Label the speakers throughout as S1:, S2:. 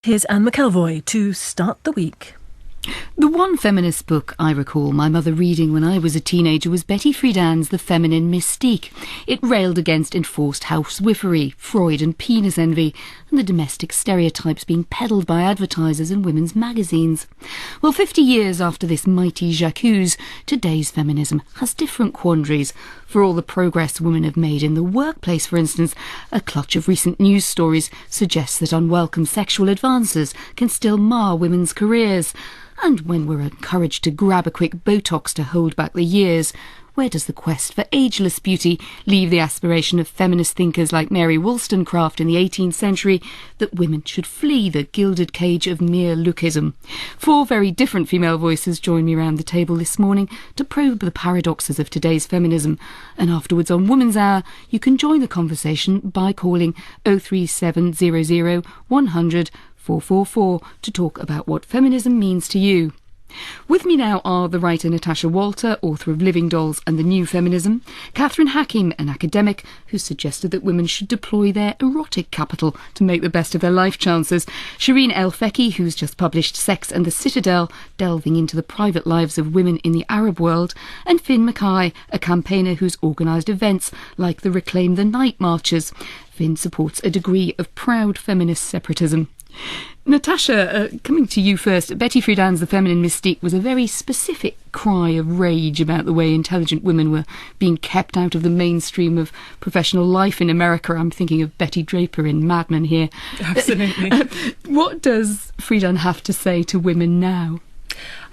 S1: Here's Anne McElvoy to start the week.
S2: The one feminist book I recall my mother reading when I was a teenager was Betty Friedan's The Feminine Mystique. It railed against enforced housewifery, Freud and penis envy, and the domestic stereotypes being peddled by advertisers in women's magazines. Well, 50 years after this mighty j'accuse, today's feminism has different quandaries. For all the progress women have made in the workplace, for instance, a clutch of recent news stories suggests that unwelcome sexual advances can still mar women's careers. And when we're encouraged to grab a quick Botox to hold back the years, where does the quest for ageless beauty leave the aspiration of feminist thinkers like Mary Wollstonecraft in the 18th century that women should flee the gilded cage of mere lookism? Four very different female voices join me around the table this morning to probe the paradoxes of today's feminism. And afterwards on Woman's Hour, you can join the conversation by calling 03700 100 444 to talk about what feminism means to you. With me now are the writer Natasha Walter, author of Living Dolls and the New Feminism, Catherine Hakim, an academic who suggested that women should deploy their erotic capital to make the best of their life chances, Shireen El-Feki, who's just published Sex and the Citadel, delving into the private lives of women in the Arab world, and Finn Mackay, a campaigner who's organised events like the Reclaim the Night marches. Finn supports a degree of proud feminist separatism. Natasha, coming to you first, Betty Friedan's The Feminine Mystique was a very specific cry of rage about the way intelligent women were being kept out of the mainstream of professional life in America. I'm thinking of Betty Draper in Mad Men here.
S1: Absolutely.
S2: What does Friedan have to say to women now?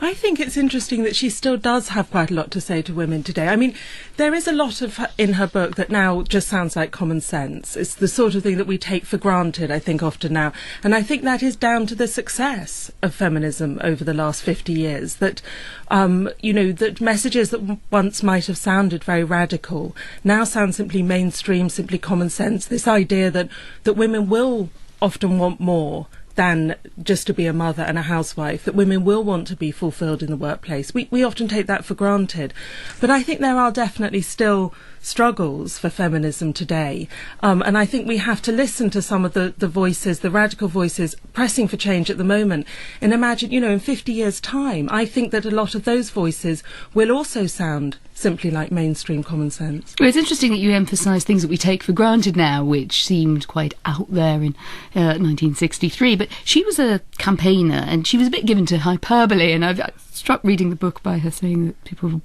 S3: I think it's interesting that she still does have quite a lot to say to women today. I mean, there is a lot in her book that now just sounds like common sense. It's the sort of thing that we take for granted, I think, often now. And I think that is down to the success of feminism over the last 50 years, that, that messages that once might have sounded very radical now sound simply mainstream, simply common sense. This idea that women will often want more than just to be a mother and a housewife, that women will want to be fulfilled in the workplace. We often take that for granted. But I think there are definitely still struggles for feminism today. And I think we have to listen to some of the voices, the radical voices pressing for change at the moment. And imagine, in 50 years' time, I think that a lot of those voices will also sound simply like mainstream common sense.
S2: Well, it's interesting that you emphasise things that we take for granted now, which seemed quite out there in 1963. But she was a campaigner and she was a bit given to hyperbole. And I've struck reading the book by her saying that people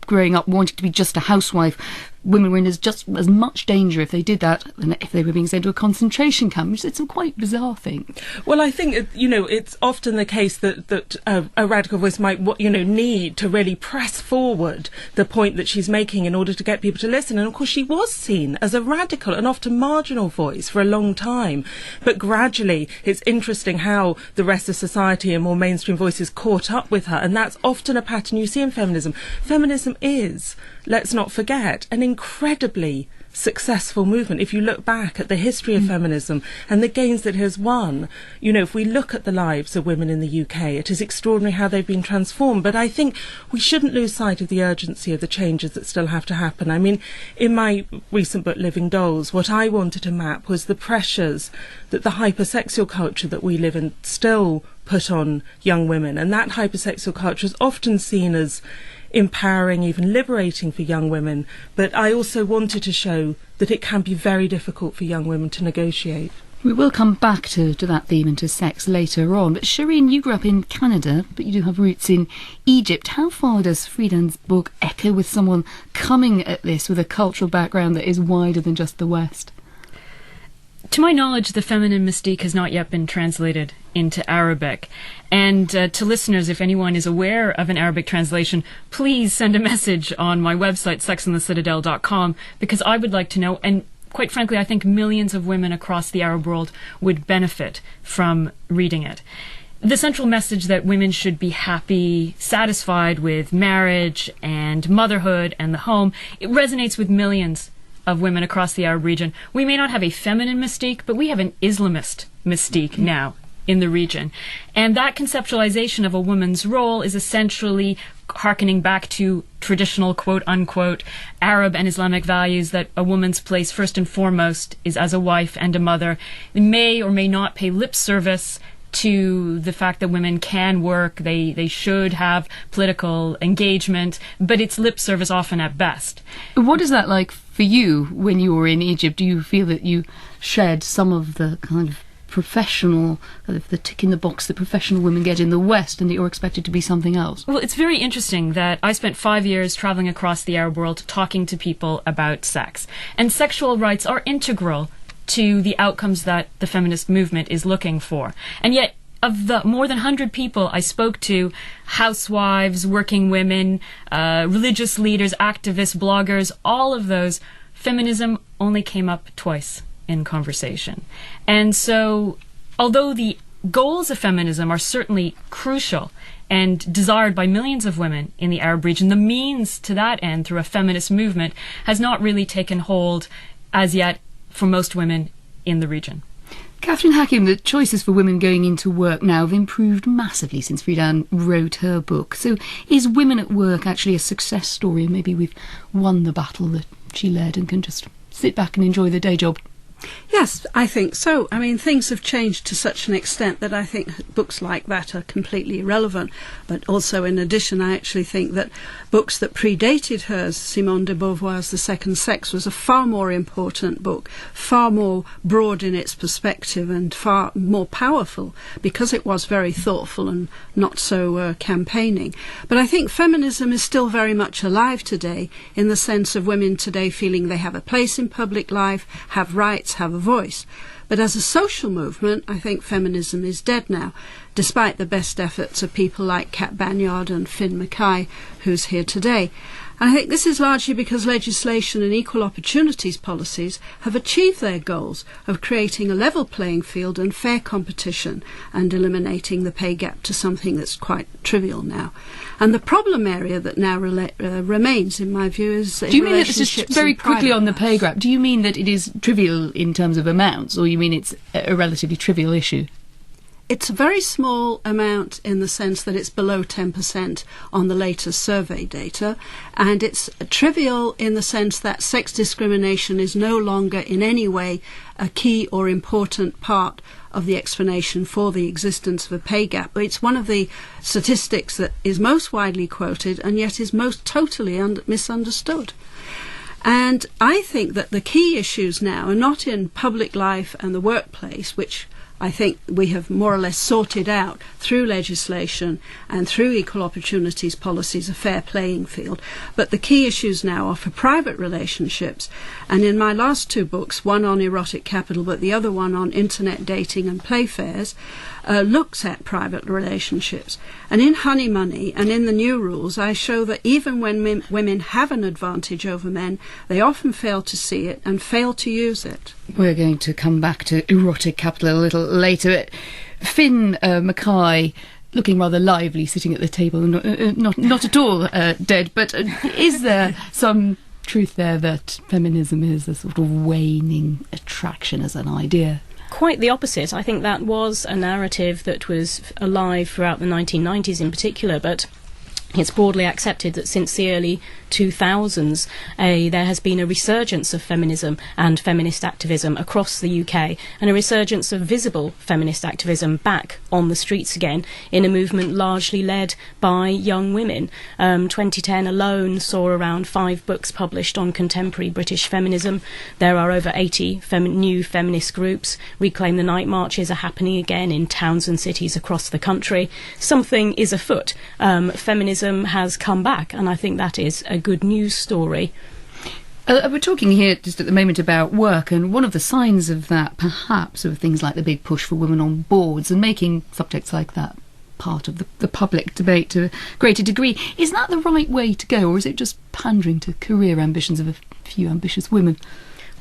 S2: growing up wanting to be just a housewife, women were in just as much danger if they did that than if they were being sent to a concentration camp, which is some quite bizarre thing.
S3: Well, I think, it's often the case that a radical voice might, need to really press forward the point that she's making in order to get people to listen. And of course, she was seen as a radical and often marginal voice for a long time. But gradually, it's interesting how the rest of society and more mainstream voices caught up with her. And that's often a pattern you see in feminism. Feminism is, let's not forget, an incredibly successful movement. If you look back at the history of feminism and the gains that it has won, if we look at the lives of women in the UK, it is extraordinary how they've been transformed. But I think we shouldn't lose sight of the urgency of the changes that still have to happen. I mean, in my recent book, Living Dolls, what I wanted to map was the pressures that the hypersexual culture that we live in still put on young women. And that hypersexual culture is often seen as empowering, even liberating for young women. But I also wanted to show that it can be very difficult for young women to negotiate.
S2: We will come back to that theme and to sex later on. But Shireen, you grew up in Canada, but you do have roots in Egypt. How far does Friedan's book echo with someone coming at this with a cultural background that is wider than just the West?
S4: To my knowledge, The Feminine Mystique has not yet been translated into Arabic. And to listeners, if anyone is aware of an Arabic translation, please send a message on my website, sexandthecitadel.com, because I would like to know, and quite frankly, I think millions of women across the Arab world would benefit from reading it. The central message that women should be happy, satisfied with marriage and motherhood and the home, it resonates with millions of women across the Arab region. We may not have a feminine mystique, but we have an Islamist mystique now in the region. And that conceptualization of a woman's role is essentially harkening back to traditional quote-unquote Arab and Islamic values that a woman's place first and foremost is as a wife and a mother. They may or may not pay lip service to the fact that women can work, they should have political engagement, but it's lip service often at best.
S2: What is that like for you when you were in Egypt? Do you feel that you shared some of the kind of professional, the tick in the box that professional women get in the West, and that you're expected to be something else?
S4: Well, it's very interesting that I spent 5 years traveling across the Arab world talking to people about sex. And sexual rights are integral to the outcomes that the feminist movement is looking for. And yet, of the more than 100 people I spoke to, housewives, working women, religious leaders, activists, bloggers, all of those, feminism only came up twice in conversation. And so, although the goals of feminism are certainly crucial and desired by millions of women in the Arab region, the means to that end through a feminist movement has not really taken hold as yet for most women in the region.
S2: Catherine Hakim, the choices for women going into work now have improved massively since Friedan wrote her book. So is Women at Work actually a success story, and maybe we've won the battle that she led and can just sit back and enjoy the day job?
S5: Yes, I think so. I mean, things have changed to such an extent that I think books like that are completely irrelevant. But also, in addition, I actually think that books that predated hers, Simone de Beauvoir's The Second Sex, was a far more important book, far more broad in its perspective and far more powerful, because it was very thoughtful and not so campaigning. But I think feminism is still very much alive today, in the sense of women today feeling they have a place in public life, have rights, have a voice. But as a social movement, I think feminism is dead now, despite the best efforts of people like Kat Banyard and Finn Mackay, who's here today. And I think this is largely because legislation and equal opportunities policies have achieved their goals of creating a level playing field and fair competition, and eliminating the pay gap to something that's quite trivial now. And the problem area that now remains, in my view, is
S2: Do you mean that, just very quickly on the pay gap, do you mean that it is trivial in terms of amounts, or you mean it's a relatively trivial issue?
S5: It's a very small amount in the sense that it's below 10% on the latest survey data, and it's trivial in the sense that sex discrimination is no longer in any way a key or important part of the explanation for the existence of a pay gap. It's one of the statistics that is most widely quoted and yet is most totally misunderstood. And I think that the key issues now are not in public life and the workplace, which I think we have more or less sorted out through legislation and through equal opportunities policies, a fair playing field. But the key issues now are for private relationships. And in my last two books, one on erotic capital, but the other one on internet dating and playfares, looks at private relationships. And in Honey Money and in the new rules, I show that even when women have an advantage over men, they often fail to see it and fail to use it.
S2: We're going to come back to erotic capital a little later. Finn Mackay, looking rather lively, sitting at the table, not at all dead, but is there some truth there that feminism is a sort of waning attraction as an idea?
S6: Quite the opposite. I think that was a narrative that was alive throughout the 1990s in particular, but it's broadly accepted that since the early 2000s, there has been a resurgence of feminism and feminist activism across the UK, and a resurgence of visible feminist activism back on the streets again in a movement largely led by young women. 2010 alone saw around 5 books published on contemporary British feminism. There are over 80 new feminist groups. Reclaim the Night marches are happening again in towns and cities across the country. Something is afoot. Feminism has come back, and I think that is a good news story.
S2: We're talking here just at the moment about work, and one of the signs of that perhaps are things like the big push for women on boards and making subjects like that part of the public debate to a greater degree. Is that the right way to go, or is it just pandering to career ambitions of a few ambitious women?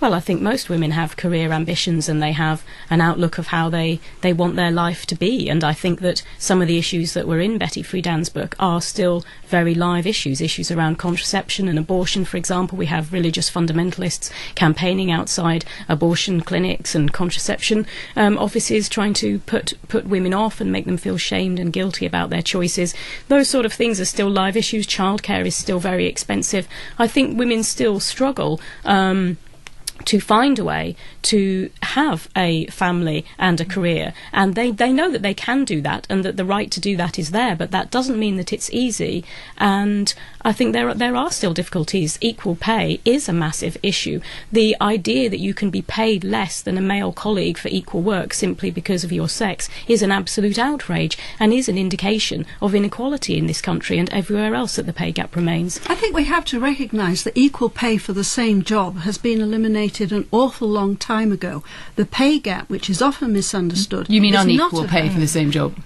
S6: Well, I think most women have career ambitions, and they have an outlook of how they want their life to be. And I think that some of the issues that were in Betty Friedan's book are still very live issues around contraception and abortion, for example. We have religious fundamentalists campaigning outside abortion clinics and contraception offices, trying to put women off and make them feel shamed and guilty about their choices. Those sort of things are still live issues. Childcare is still very expensive. I think women still struggle to find a way to have a family and a career, and they know that they can do that and that the right to do that is there, but that doesn't mean that it's easy. And I think there are still difficulties. Equal pay is a massive issue. The idea that you can be paid less than a male colleague for equal work simply because of your sex is an absolute outrage and is an indication of inequality in this country and everywhere else that the pay gap remains.
S5: I think we have to recognise that equal pay for the same job has been eliminated an awful long time ago. The pay gap, which is often misunderstood...
S2: You mean
S5: is
S2: unequal pay for the same job?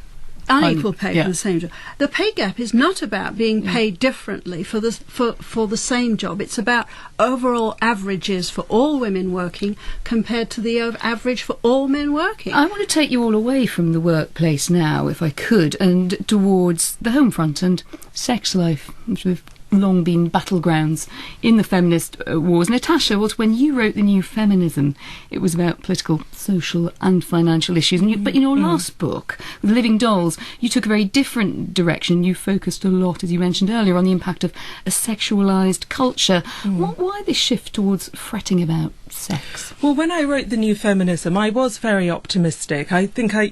S5: Unequal pay for the same job. The pay gap is not about being paid differently for the same job. It's about overall averages for all women working compared to the average for all men working.
S2: I want to take you all away from the workplace now, if I could, and towards the home front and sex life, which we've long been battlegrounds in the feminist wars. Natasha, when you wrote The New Feminism, it was about political, social and financial issues. But in your last book, with Living Dolls, you took a very different direction. You focused a lot, as you mentioned earlier, on the impact of a sexualised culture. Why this shift towards fretting about sex?
S3: Well, when I wrote The New Feminism, I was very optimistic. I think I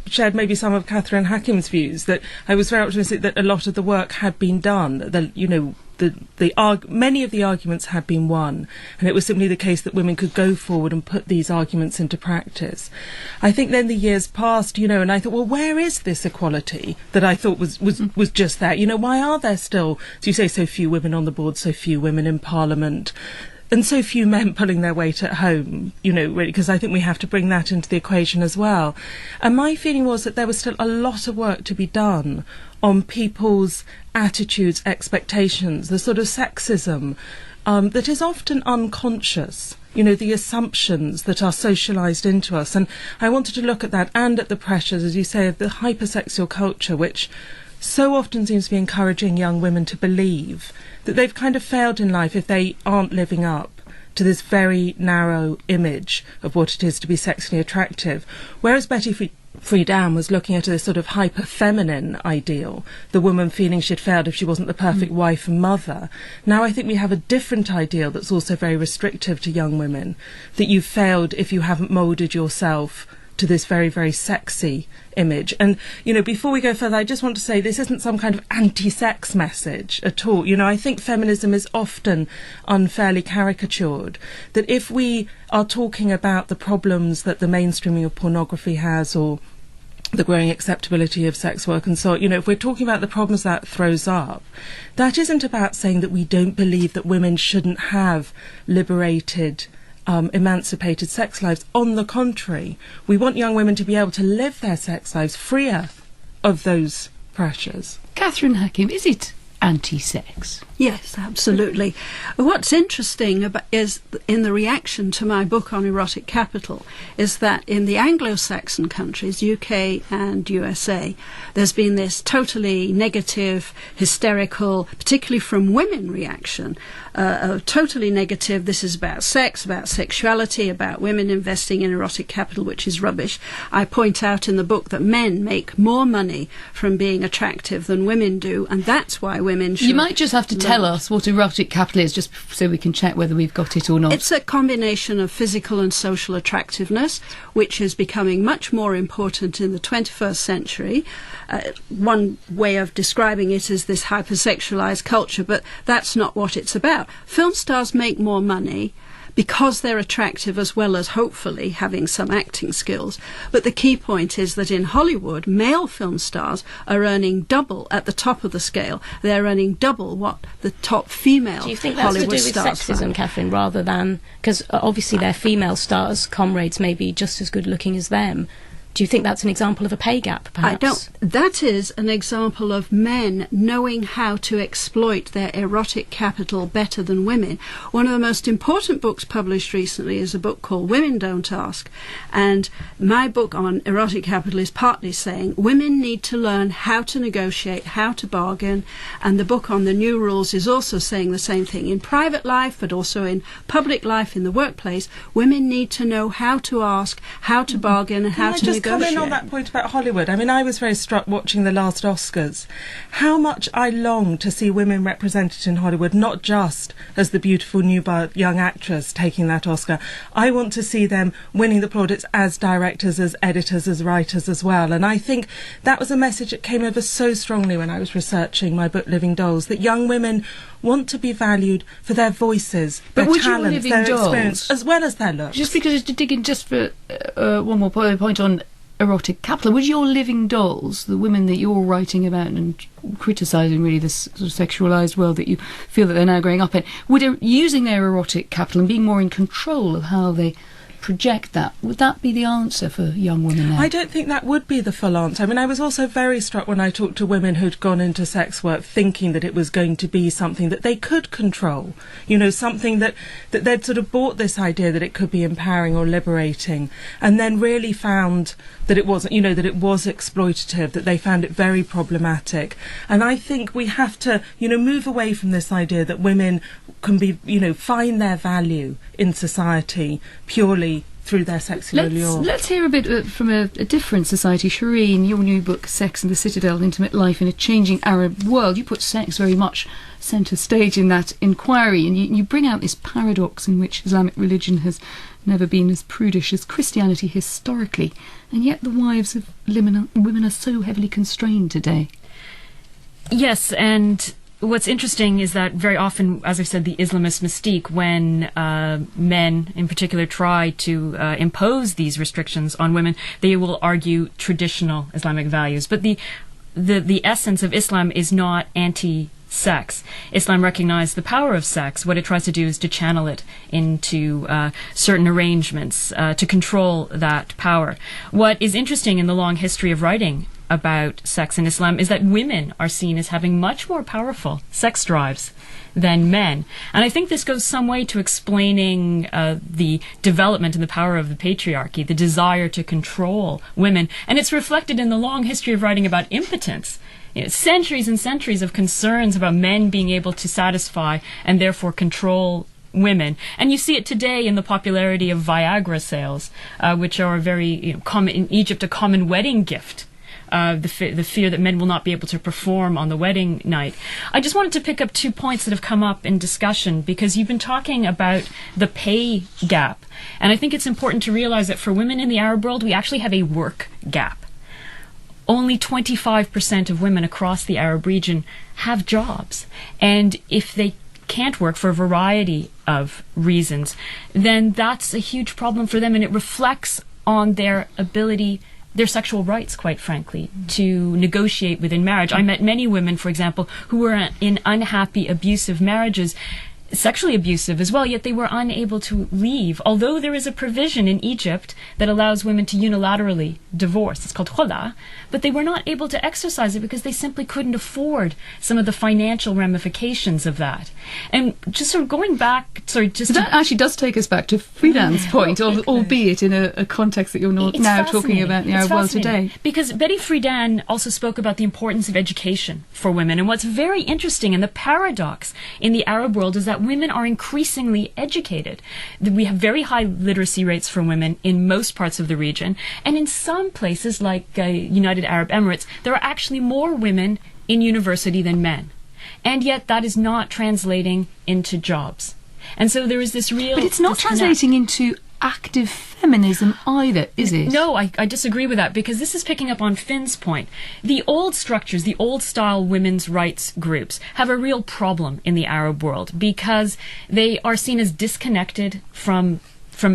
S3: shared maybe some of Catherine Hakim's views, that I was very optimistic that a lot of the work had been done, that, many of the arguments had been won, and it was simply the case that women could go forward and put these arguments into practice. I think then the years passed, and I thought, well, where is this equality that I thought was just there? Why are there still, as you say, so few women on the board, so few women in Parliament, and so few men pulling their weight at home, really, because I think we have to bring that into the equation as well. And my feeling was that there was still a lot of work to be done on people's attitudes, expectations, the sort of sexism that is often unconscious, the assumptions that are socialised into us. And I wanted to look at that and at the pressures, as you say, of the hypersexual culture, which so often seems to be encouraging young women to believe that they've kind of failed in life if they aren't living up to this very narrow image of what it is to be sexually attractive. Whereas Betty Friedan was looking at a sort of hyper-feminine ideal, the woman feeling she'd failed if she wasn't the perfect wife and mother. Now I think we have a different ideal that's also very restrictive to young women, that you've failed if you haven't moulded yourself to this very, very sexy image. And, before we go further, I just want to say this isn't some kind of anti-sex message at all. I think feminism is often unfairly caricatured, that if we are talking about the problems that the mainstreaming of pornography has, or the growing acceptability of sex work and so on, if we're talking about the problems that throws up, that isn't about saying that we don't believe that women shouldn't have liberated, emancipated sex lives. On the contrary, we want young women to be able to live their sex lives freer of those pressures.
S2: Catherine Hakim, is it anti-sex?
S5: Yes, absolutely. What's interesting is in the reaction to my book on erotic capital is that in the Anglo-Saxon countries, UK and USA, there's been this totally negative, hysterical, particularly from women, reaction. Totally negative, this is about sex, about sexuality, about women investing in erotic capital, which is rubbish. I point out in the book that men make more money from being attractive than women do, and that's why women should...
S2: You might just have to tell us what erotic capital is, just so we can check whether we've got it or not.
S5: It's a combination of physical and social attractiveness, which is becoming much more important in the 21st century. One way of describing it is this hypersexualized culture, but that's not what it's about. Film stars make more money because they're attractive, as well as hopefully having some acting skills. But the key point is that in Hollywood, male film stars are earning double at the top of the scale. They're earning double what the top female Hollywood stars.
S6: Do you think that's to do with sexism, Catherine, rather than... Because obviously their female stars, comrades, may be just as good looking as them. Do you think that's an example of a pay gap, perhaps?
S5: I don't. That is an example of men knowing how to exploit their erotic capital better than women. One of the most important books published recently is a book called Women Don't Ask. And my book on erotic capital is partly saying women need to learn how to negotiate, how to bargain. And the book on the new rules is also saying the same thing. In private life, but also in public life, in the workplace, women need to know how to ask, how to bargain, and how to negotiate.
S3: come in on that point about Hollywood? I mean, I was very struck watching the last Oscars. How much I long to see women represented in Hollywood, not just as the beautiful new young actress taking that Oscar. I want to see them winning the plaudits as directors, as editors, as writers as well. And I think that was a message that came over so strongly when I was researching my book, Living Dolls, that young women want to be valued for their voices, their talents, their experience, as well as their looks.
S2: Just because to dig in just for one more point on erotic capital, would your living dolls, the women that you're writing about and criticising really this sort of sexualised world that you feel that they're now growing up in, using their erotic capital and being more in control of how they project that, would that be the answer for young women now?
S3: I don't think that would be the full answer. I mean, I was also very struck when I talked to women who'd gone into sex work thinking that it was going to be something that they could control, you know, something that they'd sort of bought this idea that it could be empowering or liberating, and then really found that it wasn't, you know, that it was exploitative, that they found it very problematic. And I think we have to, you know, move away from this idea that women can be, you know, find their value in society purely through their sexual allure.
S2: Let's hear a bit from a different society. Shireen, your new book, Sex and the Citadel, Intimate Life in a Changing Arab World, you put sex very much centre stage in that inquiry, and you bring out this paradox in which Islamic religion has never been as prudish as Christianity historically, and yet the wives of women are so heavily constrained today.
S4: Yes, and what's interesting is that very often, as I've said, the Islamist mystique, when men in particular try to impose these restrictions on women, they will argue traditional Islamic values. But the essence of Islam is not anti-sex. Islam recognizes the power of sex. What it tries to do is to channel it into certain arrangements to control that power. What is interesting in the long history of writing about sex in Islam is that women are seen as having much more powerful sex drives than men. And I think this goes some way to explaining the development and the power of the patriarchy, the desire to control women. And it's reflected in the long history of writing about impotence. You know, centuries and centuries of concerns about men being able to satisfy and therefore control women. And you see it today in the popularity of Viagra sales, which are very common in Egypt, a common wedding gift. The fear that men will not be able to perform on the wedding night. I just wanted to pick up 2 points that have come up in discussion, because you've been talking about the pay gap. And I think it's important to realize that for women in the Arab world, we actually have a work gap. Only 25% of women across the Arab region have jobs. And if they can't work for a variety of reasons, then that's a huge problem for them, and it reflects on their ability, their sexual rights, quite frankly, to negotiate within marriage. I met many women, for example, who were in unhappy, abusive marriages, sexually abusive as well, yet they were unable to leave. Although there is a provision in Egypt that allows women to unilaterally divorce. It's called khula, but they were not able to exercise it because they simply couldn't afford some of the financial ramifications of that. And just sort of going back, that
S2: actually does take us back to Friedan's point, albeit in a context that you're now talking about in the Arab world today.
S4: Because Betty Friedan also spoke about the importance of education for women. And what's very interesting, and the paradox in the Arab world, is that women are increasingly educated. We have very high literacy rates for women in most parts of the region, and in some places like United Arab Emirates, there are actually more women in university than men. And yet that is not translating into jobs. And so there is this real...
S2: But it's not translating into active feminism either, is it?
S4: No, I disagree with that, because this is picking up on Finn's point. The old structures, the old style women's rights groups have a real problem in the Arab world, because they are seen as disconnected from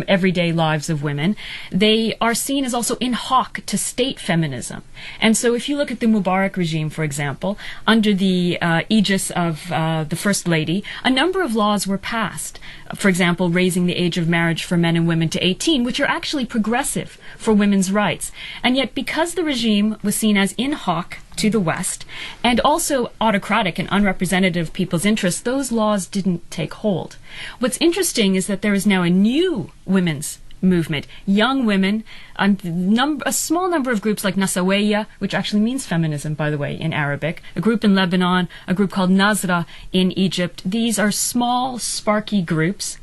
S4: everyday lives of women. They are seen as also in hoc to state feminism. And so if you look at the Mubarak regime, for example, under the aegis of the First Lady, a number of laws were passed. For example, raising the age of marriage for men and women to 18, which are actually progressive for women's rights. And yet, because the regime was seen as in hoc to the West, and also autocratic and unrepresentative of people's interests, those laws didn't take hold. What's interesting is that there is now a new women's movement. Young women, a small number of groups like Nasaweya, which actually means feminism, by the way, in Arabic, a group in Lebanon, a group called Nazra in Egypt. These are small, sparky groups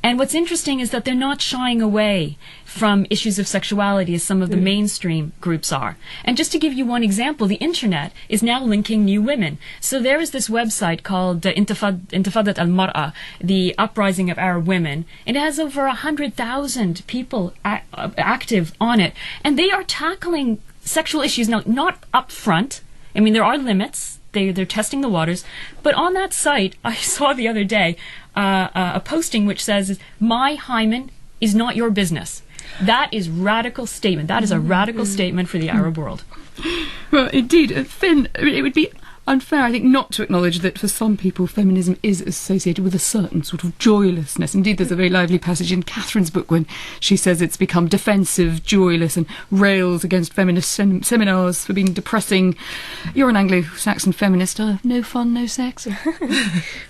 S4: And what's interesting is that they're not shying away from issues of sexuality as some of the mainstream groups are. And just to give you one example, the internet is now linking new women. So there is this website called Intifadat al-Mar'a, the Uprising of Arab Women, and it has over 100,000 people active on it. And they are tackling sexual issues now, not up front. I mean, there are limits. They're testing the waters. But on that site, I saw the other day a posting which says, "My hymen is not your business." That is radical statement. That is a radical statement for the Arab world.
S2: Well, indeed, Finn, it would be unfair, I think, not to acknowledge that for some people feminism is associated with a certain sort of joylessness. Indeed, there's a very lively passage in Catherine's book when she says it's become defensive, joyless, and rails against feminist seminars for being depressing. You're an Anglo-Saxon feminist. No fun, no sex?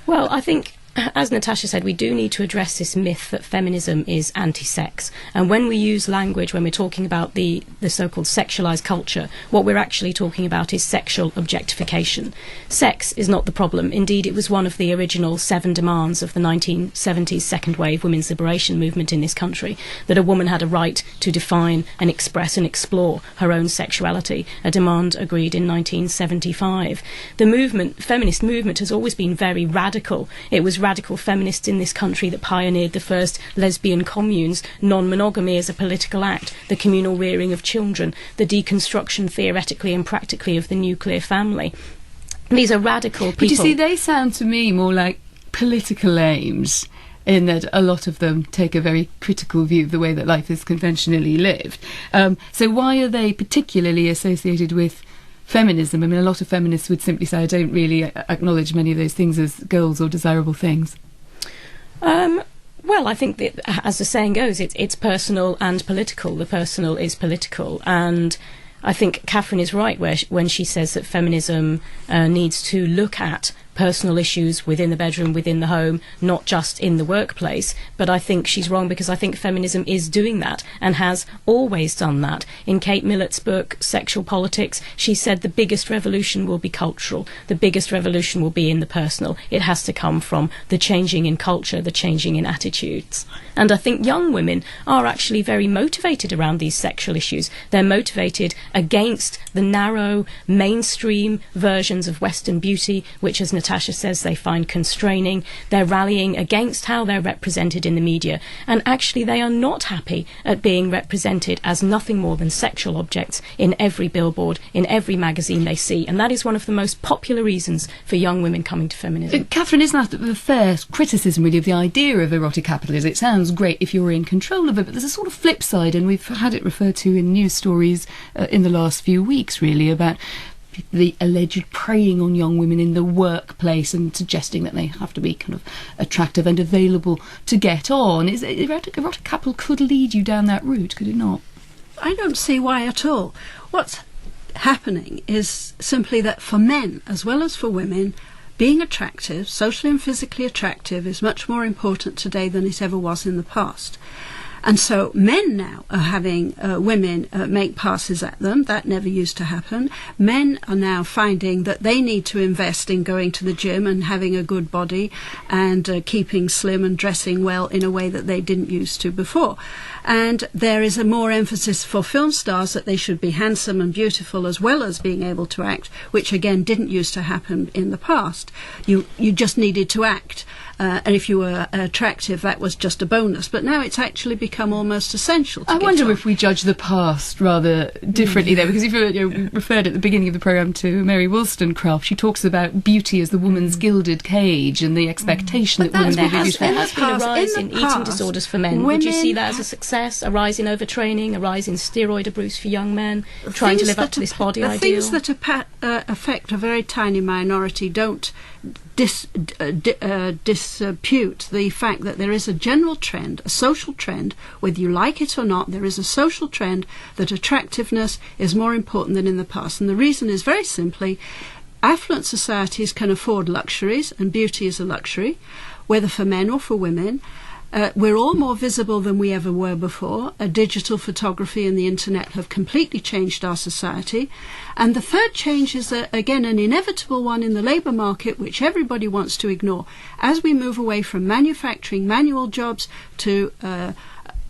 S6: Well, I think, as Natasha said, we do need to address this myth that feminism is anti-sex. And when we use language, when we're talking about the so-called sexualised culture, what we're actually talking about is sexual objectification. Sex is not the problem. Indeed, it was one of the original 7 demands of the 1970s second wave women's liberation movement in this country, that a woman had a right to define and express and explore her own sexuality, a demand agreed in 1975. The feminist movement, has always been very radical. It was radical feminists in this country that pioneered the first lesbian communes, non-monogamy as a political act, the communal rearing of children, the deconstruction theoretically and practically of the nuclear family. These are radical people.
S2: But you see, they sound to me more like political aims, in that a lot of them take a very critical view of the way that life is conventionally lived. So why are they particularly associated with feminism? I mean, a lot of feminists would simply say, I don't really acknowledge many of those things as goals or desirable things.
S6: Well, I think that, as the saying goes, it's personal and political. The personal is political. And I think Catherine is right when she says that feminism needs to look at personal issues within the bedroom, within the home, not just in the workplace. But I think she's wrong, because I think feminism is doing that and has always done that. In Kate Millett's book, Sexual Politics, she said the biggest revolution will be cultural. The biggest revolution will be in the personal. It has to come from the changing in culture, the changing in attitudes. And I think young women are actually very motivated around these sexual issues. They're motivated against the narrow, mainstream versions of Western beauty, which, as Natasha says, they find constraining. They're rallying against how they're represented in the media, and actually they are not happy at being represented as nothing more than sexual objects in every billboard, in every magazine they see, and that is one of the most popular reasons for young women coming to feminism.
S2: Catherine, isn't that the fair criticism really of the idea of erotic capitalism? It sounds great if you're in control of it, but there's a sort of flip side, and we've had it referred to in news stories in the last few weeks, really, about the alleged preying on young women in the workplace and suggesting that they have to be kind of attractive and available to get on. Erotic capital could lead you down that route, could it not?
S5: I don't see why at all. What's happening is simply that for men as well as for women, being attractive, socially and physically attractive, is much more important today than it ever was in the past. And so men now are having women make passes at them. That never used to happen. Men are now finding that they need to invest in going to the gym and having a good body and keeping slim and dressing well in a way that they didn't used to before. And there is a more emphasis for film stars that they should be handsome and beautiful as well as being able to act, which again didn't used to happen in the past. You just needed to act. And if you were attractive, that was just a bonus. But now it's actually become almost essential to
S2: I
S5: get
S2: wonder
S5: on.
S2: if we judge the past rather differently there, because if you referred at the beginning of the programme to Mary Wollstonecraft, she talks about beauty as the woman's gilded cage and the expectation that women will be beautiful.
S6: There has been a rise in eating disorders for men. Would you see that as a success? A rise in overtraining, a rise in steroid abuse for young men, trying to live up to this body ideal?
S5: Things that affect a very tiny minority don't dispute the fact that there is a general trend, a social trend, whether you like it or not, there is a social trend that attractiveness is more important than in the past. And the reason is very simply, affluent societies can afford luxuries, and beauty is a luxury, whether for men or for women. We're all more visible than we ever were before. Digital photography and the internet have completely changed our society. And the third change is, again, an inevitable one in the labour market, which everybody wants to ignore. As we move away from manufacturing manual jobs to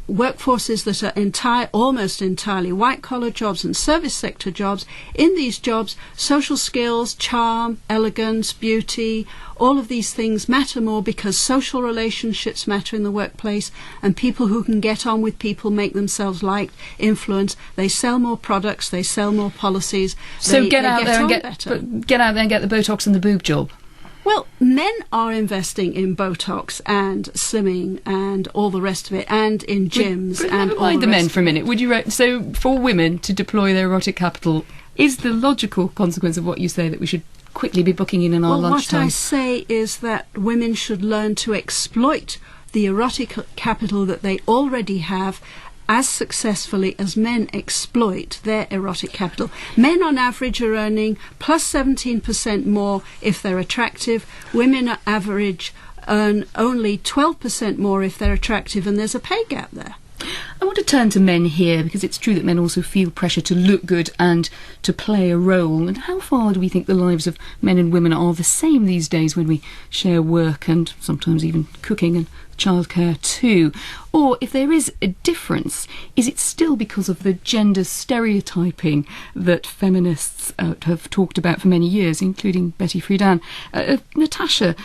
S5: workforces that are almost entirely white-collar jobs and service sector jobs. In these jobs, social skills, charm, elegance, beauty, all of these things matter more because social relationships matter in the workplace, and people who can get on with people make themselves liked, influence. They sell more products, they sell more policies.
S2: So get out there and get the Botox and the boob job.
S5: Well, men are investing in Botox and slimming and all the rest of it, and in gyms and all
S2: mind
S5: the
S2: the men
S5: rest
S2: for a minute. Would you? So, for women to deploy their erotic capital, is the logical consequence of what you say that we should quickly be booking in our lunchtime?
S5: What I say is that women should learn to exploit the erotic capital that they already have as successfully as men exploit their erotic capital. Men on average are earning plus 17% more if they're attractive. Women on average earn only 12% more if they're attractive, and there's a pay gap there.
S2: I want to turn to men here, because it's true that men also feel pressure to look good and to play a role. And how far do we think the lives of men and women are the same these days when we share work and sometimes even cooking and childcare too? Or if there is a difference, is it still because of the gender stereotyping that feminists have talked about for many years, including Betty Friedan? Natasha,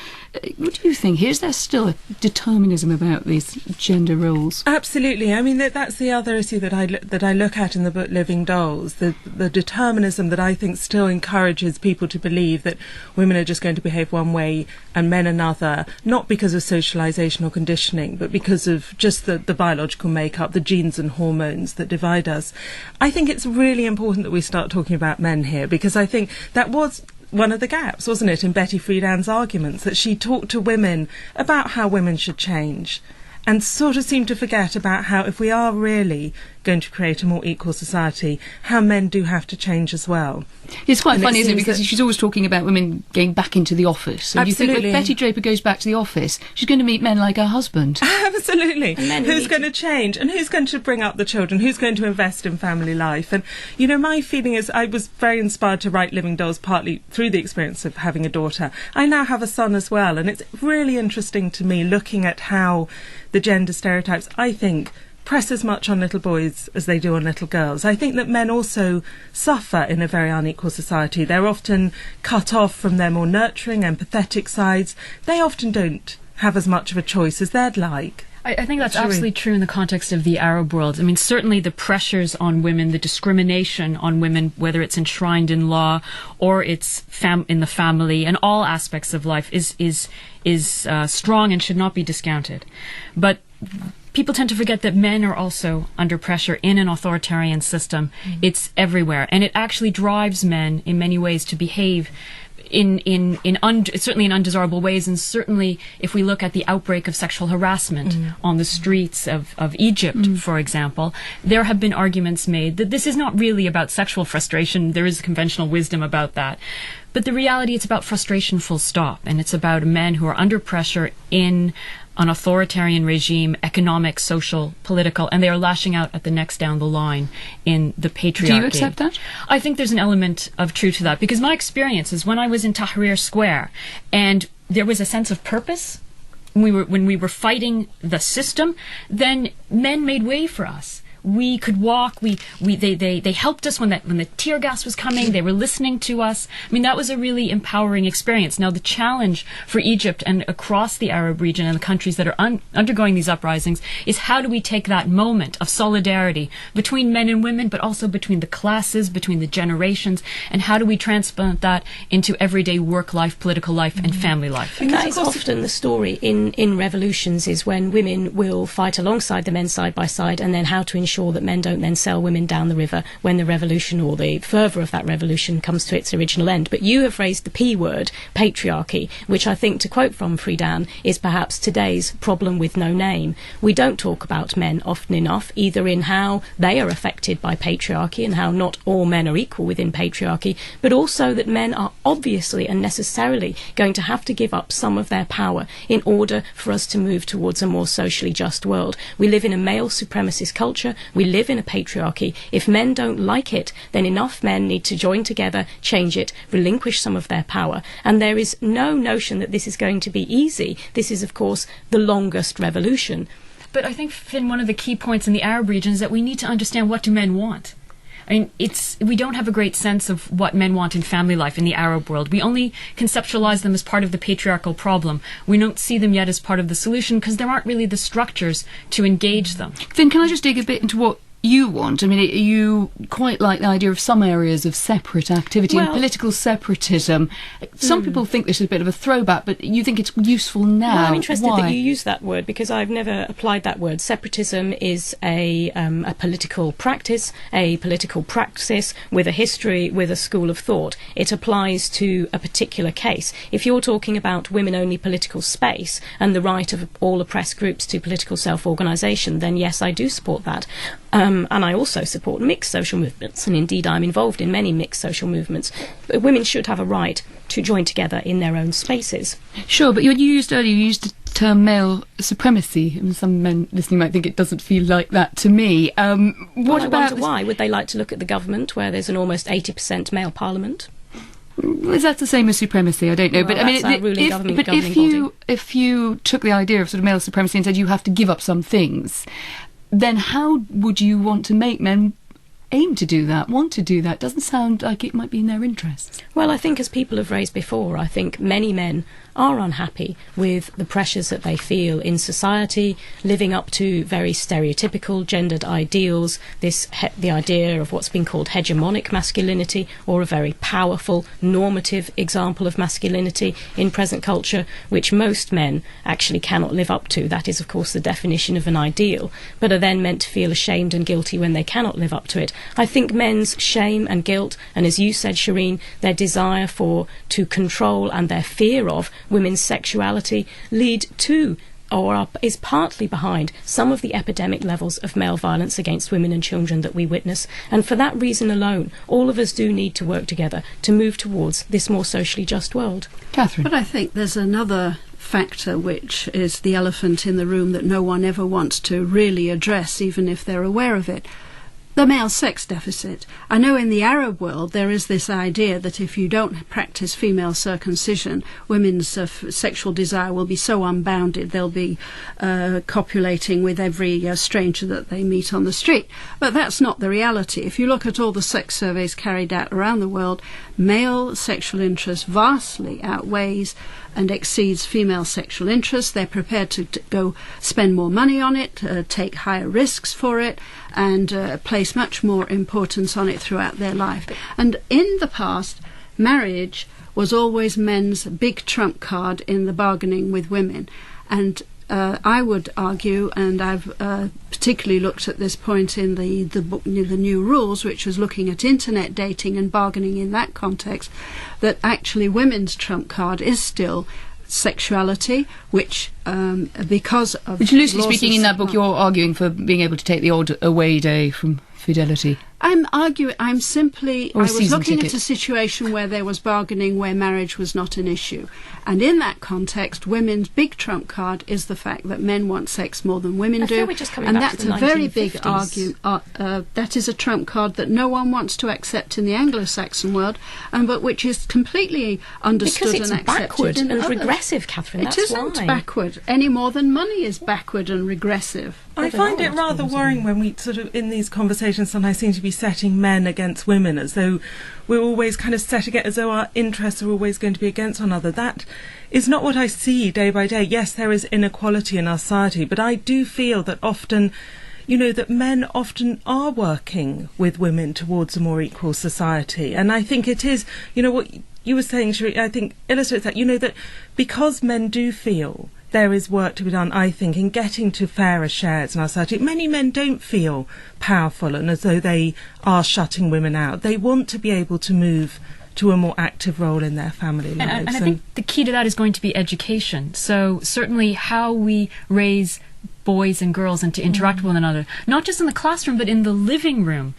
S2: what do you think? Is there still a determinism about these gender roles?
S3: Absolutely. I mean, that's the other issue that I look at in the book Living Dolls, the determinism that I think still encourages people to believe that women are just going to behave one way and men another, not because of socialisation or conditioning, but because of just the biological makeup, the genes and hormones that divide us. I think it's really important that we start talking about men here, because I think that was one of the gaps, wasn't it, in Betty Friedan's arguments, that she talked to women about how women should change and sort of seemed to forget about how, if we are really going to create a more equal society, how men do have to change as well.
S2: It's quite funny, isn't it? Because she's always talking about women going back into the office. And
S3: absolutely.
S2: You think when Betty Draper goes back to the office, she's going to meet men like her husband.
S3: Absolutely. Who's going to change? And who's going to bring up the children? Who's going to invest in family life? And, you know, my feeling is I was very inspired to write Living Dolls partly through the experience of having a daughter. I now have a son as well, and it's really interesting to me looking at how the gender stereotypes, I think, press as much on little boys as they do on little girls. I think that men also suffer in a very unequal society. They're often cut off from their more nurturing, empathetic sides. They often don't have as much of a choice as they'd like.
S4: I think that's absolutely true in the context of the Arab world. I mean, certainly the pressures on women, the discrimination on women, whether it's enshrined in law or it's in the family and all aspects of life, is strong and should not be discounted. But people tend to forget that men are also under pressure in an authoritarian system. Mm-hmm. It's everywhere, and it actually drives men in many ways to behave certainly in undesirable ways, and certainly if we look at the outbreak of sexual harassment on the streets of Egypt, for example, there have been arguments made that this is not really about sexual frustration. There is conventional wisdom about that. But the reality, it's about frustration full stop, and it's about men who are under pressure in an authoritarian regime, economic, social, political, and they are lashing out at the next down the line in the patriarchy.
S2: Do you accept that?
S4: I think there's an element of truth to that, because my experience is when I was in Tahrir Square and there was a sense of purpose, when we were fighting the system, then men made way for us. We could walk. They helped us when the tear gas was coming. They were listening to us. I mean, that was a really empowering experience. Now, the challenge for Egypt and across the Arab region and the countries that are undergoing these uprisings is how do we take that moment of solidarity between men and women, but also between the classes, between the generations, and how do we transplant that into everyday work life, political life, and family life?
S6: And that is often the story in revolutions, is when women will fight alongside the men side by side, and then how to ensure ensure that men don't then sell women down the river when the revolution or the fervour of that revolution comes to its original end. But you have raised the P word, patriarchy, which I think, to quote from Friedan, is perhaps today's problem with no name. We don't talk about men often enough, either in how they are affected by patriarchy and how not all men are equal within patriarchy, but also that men are obviously and necessarily going to have to give up some of their power in order for us to move towards a more socially just world. We live in a male supremacist culture. We live in a patriarchy. If men don't like it, then enough men need to join together, change it, relinquish some of their power. And there is no notion that this is going to be easy. This is, of course, the longest revolution.
S4: But I think, Finn, one of the key points in the Arab region is that we need to understand, what do men want? I mean, we don't have a great sense of what men want in family life in the Arab world. We only conceptualize them as part of the patriarchal problem. We don't see them yet as part of the solution because there aren't really the structures to engage them.
S2: Finn, can I just dig a bit into what you want? I mean, you quite like the idea of some areas of separate activity and political separatism. Some people think this is a bit of a throwback, but you think it's useful now.
S6: Well, I'm interested
S2: Why?
S6: that you use that word, because I've never applied that word. Separatism is a political practice, with a history, with a school of thought. It applies to a particular case. If you're talking about women-only political space and the right of all oppressed groups to political self-organisation, then yes, I do support that. And I also support mixed social movements, and indeed I'm involved in many mixed social movements. But women should have a right to join together in their own spaces.
S2: Sure, but you used the term male supremacy, and some men listening might think it doesn't feel like that to me.
S6: I wonder why. Would they like to look at the government, where there's an almost 80% male parliament?
S2: Is that the same as supremacy? I don't know.
S6: Well,
S2: but I mean, if you took the idea of sort of male supremacy and said you have to give up some things, then how would you want to make men aim to do that, want to do that? Doesn't sound like it might be in their interests.
S6: Well, I think, as people have raised before, I think many men are unhappy with the pressures that they feel in society, living up to very stereotypical gendered ideals, the idea of what's been called hegemonic masculinity, or a very powerful normative example of masculinity in present culture, which most men actually cannot live up to. That is, of course, the definition of an ideal, but are then meant to feel ashamed and guilty when they cannot live up to it. I think men's shame and guilt, and as you said, Shireen, their desire to control and their fear of women's sexuality lead to is partly behind some of the epidemic levels of male violence against women and children that we witness. And for that reason alone, all of us do need to work together to move towards this more socially just world.
S2: Catherine?
S5: But I think there's another factor, which is the elephant in the room that no one ever wants to really address, even if they're aware of it. The male sex deficit. I know in the Arab world there is this idea that if you don't practice female circumcision, women's sexual desire will be so unbounded they'll be copulating with every stranger that they meet on the street. But that's not the reality. If you look at all the sex surveys carried out around the world, male sexual interest vastly outweighs and exceeds female sexual interest. They're prepared to go spend more money on it, take higher risks for it, and place much more importance on it throughout their life. And in the past, marriage was always men's big trump card in the bargaining with women. And I would argue, and I've particularly looked at this point in the book, The New Rules, which was looking at internet dating and bargaining in that context, that actually women's trump card is still sexuality, which because of
S2: which, loosely speaking, in that book you're arguing for being able to take the odd away day from fidelity. I was looking at a situation where there was bargaining, where marriage was not an issue. And in that context, women's big trump card is the fact that men want sex more than women do. And that's a very big argument. That is a trump card that no one wants to accept in the Anglo-Saxon world, but which is completely understood and accepted.
S6: Because it's backward and regressive, Catherine.
S5: It isn't backward any more than money is backward and regressive.
S3: I find it rather worrying when we sort of, in these conversations, sometimes seem to be setting men against women, as though we're always kind of setting it as though our interests are always going to be against one another. That is not what I see day by day. Yes, there is inequality in our society, but I do feel that often, that men often are working with women towards a more equal society. And I think it is, what you were saying, Sheree, I think illustrates that, that because men do feel there is work to be done, I think, in getting to fairer shares in our society. Many men don't feel powerful and as though they are shutting women out. They want to be able to move to a more active role in their family lives.
S4: And I think the key to that is going to be education. So certainly how we raise boys and girls and to interact with one another, not just in the classroom, but in the living room.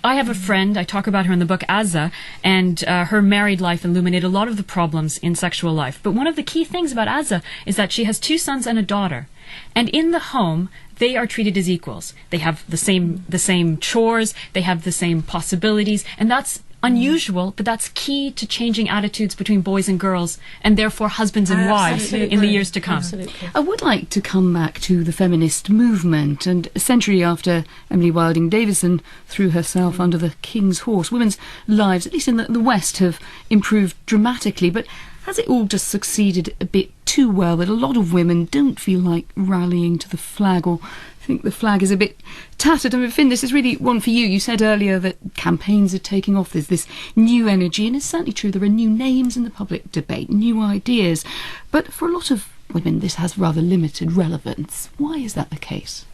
S4: I have a friend, I talk about her in the book, Azza, and her married life illuminated a lot of the problems in sexual life. But one of the key things about Azza is that she has 2 sons and a daughter. And in the home, they are treated as equals. They have the same chores, they have the same possibilities, and that's unusual, but that's key to changing attitudes between boys and girls, and therefore husbands and wives in the years to come.
S6: Absolutely.
S2: I would like to come back to the feminist movement, and a century after Emily Wilding Davison threw herself under the king's horse, women's lives, at least in the West, have improved dramatically, but has it all just succeeded a bit too well that a lot of women don't feel like rallying to the flag, or think the flag is a bit tattered? I mean, Finn, this is really one for you. You said earlier that campaigns are taking off. There's this new energy, and it's certainly true. There are new names in the public debate, new ideas. But for a lot of women, this has rather limited relevance. Why is that the case?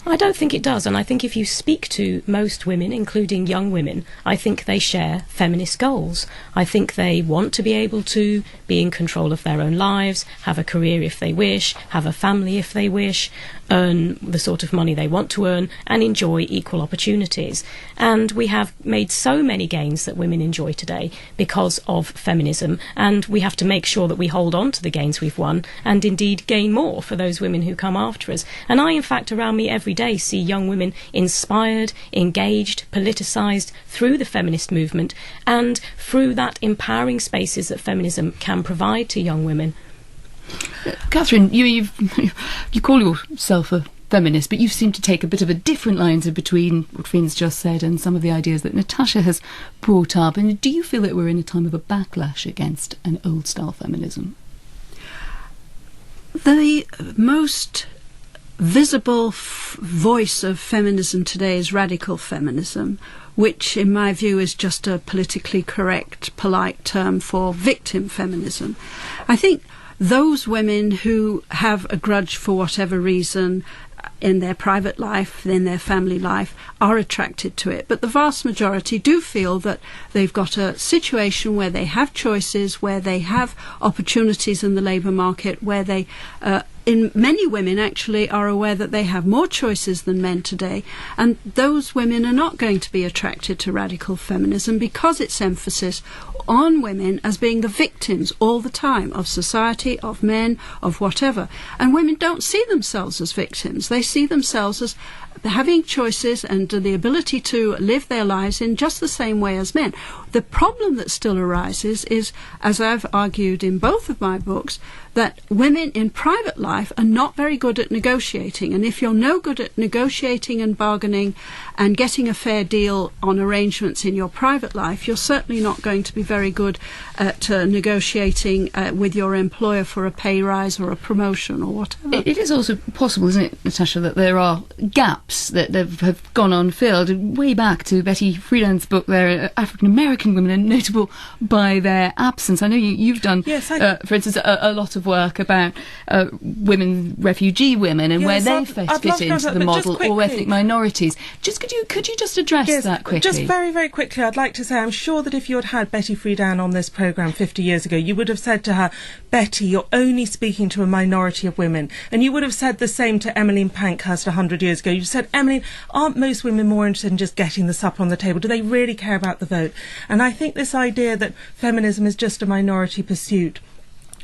S6: I don't think it does, and I think if you speak to most women, including young women, I think they share feminist goals. I think they want to be able to be in control of their own lives, have a career if they wish, have a family if they wish, earn the sort of money they want to earn, and enjoy equal opportunities. And we have made so many gains that women enjoy today because of feminism, and we have to make sure that we hold on to the gains we've won, and indeed gain more for those women who come after us. And I, in fact, around me every day see young women inspired, engaged, politicised through the feminist movement and through that empowering spaces that feminism can provide to young women.
S2: Catherine, you call yourself a feminist, but you seem to take a bit of a different line between what Finn's just said and some of the ideas that Natasha has brought up. And do you feel that we're in a time of a backlash against an old-style feminism?
S5: The most visible voice of feminism today is radical feminism, which in my view is just a politically correct, polite term for victim feminism. I think those women who have a grudge for whatever reason in their private life, in their family life, are attracted to it. But the vast majority do feel that they've got a situation where they have choices, where they have opportunities in the labour market, where they in many women actually are aware that they have more choices than men today, and those women are not going to be attracted to radical feminism because its emphasis on women as being the victims all the time of society, of men, of whatever. And women don't see themselves as victims. They see themselves as having choices and the ability to live their lives in just the same way as men. The problem that still arises is, as I've argued in both of my books, that women in private life are not very good at negotiating. And if you're no good at negotiating and bargaining and getting a fair deal on arrangements in your private life, you're certainly not going to be very good at negotiating with your employer for a pay rise or a promotion or whatever.
S2: It is also possible, isn't it, Natasha, that there are gaps that have gone unfilled. Way back to Betty Friedan's book there, African American women are notable by their absence. I know you've done, for instance, a lot of work about women, refugee women, and where they fit into the model, or ethnic minorities. Could you just address that quickly?
S3: Just very, very quickly, I'd like to say, I'm sure that if you had Betty Friedan on this programme 50 years ago, you would have said to her, Betty, you're only speaking to a minority of women. And you would have said the same to Emmeline Pankhurst 100 years ago. You said, Emmeline, aren't most women more interested in just getting the supper on the table? Do they really care about the vote? And I think this idea that feminism is just a minority pursuit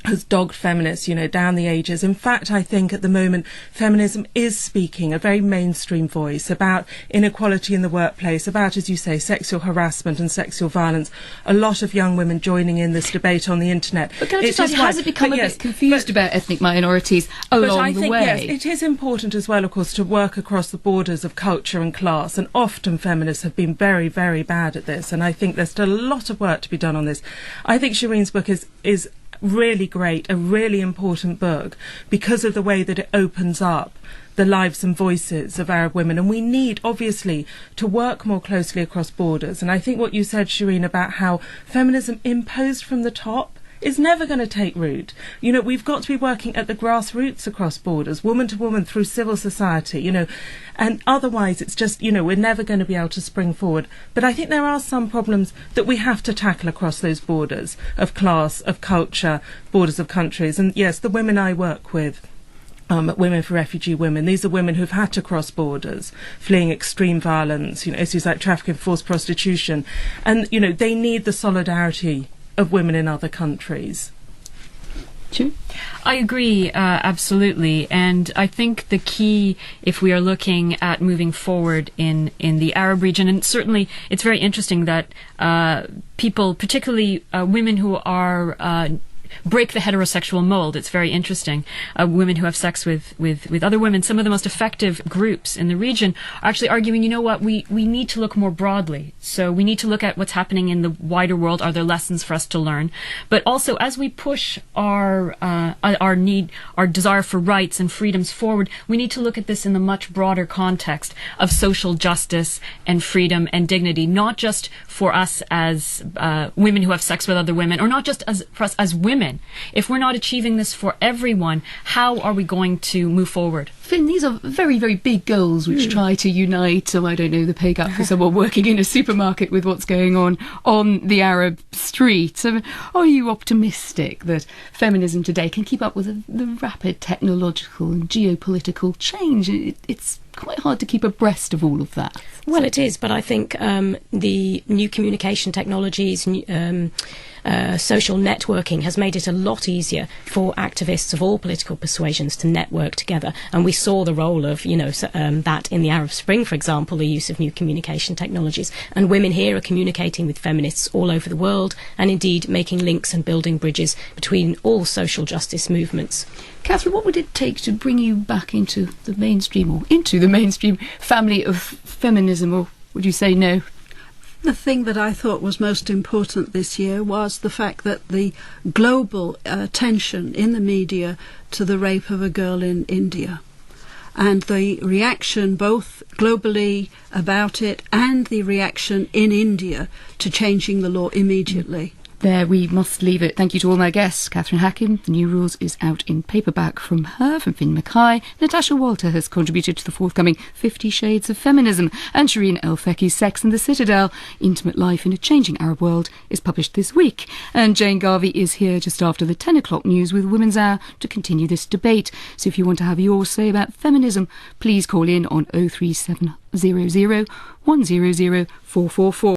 S3: has dogged feminists, down the ages. In fact, I think at the moment feminism is speaking a very mainstream voice about inequality in the workplace, about, as you say, sexual harassment and sexual violence. A lot of young women joining in this debate on the internet.
S2: But can I just ask, has it become a bit confused about ethnic minorities along the way?
S3: Yes, it is important as well, of course, to work across the borders of culture and class, and often feminists have been very, very bad at this, and I think there's still a lot of work to be done on this. I think Shireen's book is really great, a really important book, because of the way that it opens up the lives and voices of Arab women. And we need, obviously, to work more closely across borders. And I think what you said, Shireen, about how feminism imposed from the top is never going to take root. You know, we've got to be working at the grassroots across borders, woman to woman through civil society, you know, and otherwise it's just, you know, we're never going to be able to spring forward. But I think there are some problems that we have to tackle across those borders of class, of culture, borders of countries. And yes, the women I work with, Women for Refugee Women. These are women who've had to cross borders, fleeing extreme violence, you know, issues like trafficking, forced prostitution. And, you know, they need the solidarity of women in other countries.
S2: Sure.
S4: I agree, absolutely. And I think the key, if we are looking at moving forward in the Arab region, and certainly it's very interesting that people, particularly women who are break the heterosexual mold. It's very interesting. Women who have sex with other women, some of the most effective groups in the region are actually arguing, you know what, we need to look more broadly. So we need to look at what's happening in the wider world. Are there lessons for us to learn? But also, as we push our desire for rights and freedoms forward, we need to look at this in the much broader context of social justice and freedom and dignity, not just for us as women who have sex with other women, or not just for us as women. If we're not achieving this for everyone, how are we going to move forward?
S2: Finn, these are very, very big goals which try to unite, I don't know, the pay gap for someone working in a supermarket with what's going on the Arab street. Are you optimistic that feminism today can keep up with the rapid technological and geopolitical change? It's quite hard to keep abreast of all of that.
S6: Well, it is, but I think the new communication technologies, social networking has made it a lot easier for activists of all political persuasions to network together. And we saw the role of, that in the Arab Spring, for example, the use of new communication technologies. And women here are communicating with feminists all over the world, and indeed making links and building bridges between all social justice movements.
S2: Catherine, what would it take to bring you back into the mainstream family of feminism, or would you say no?
S5: The thing that I thought was most important this year was the fact that the global attention in the media to the rape of a girl in India, and the reaction both globally about it and the reaction in India to changing the law immediately.
S2: There we must leave it. Thank you to all my guests. Catherine Hakim, The New Rules is out in paperback from Finn Mackay. Natasha Walter has contributed to the forthcoming 50 Shades of Feminism. And Shireen El-Fekhi's Sex and the Citadel, Intimate Life in a Changing Arab World, is published this week. And Jane Garvey is here just after the 10 o'clock news with Women's Hour to continue this debate. So if you want to have your say about feminism, please call in on 03700 100 444.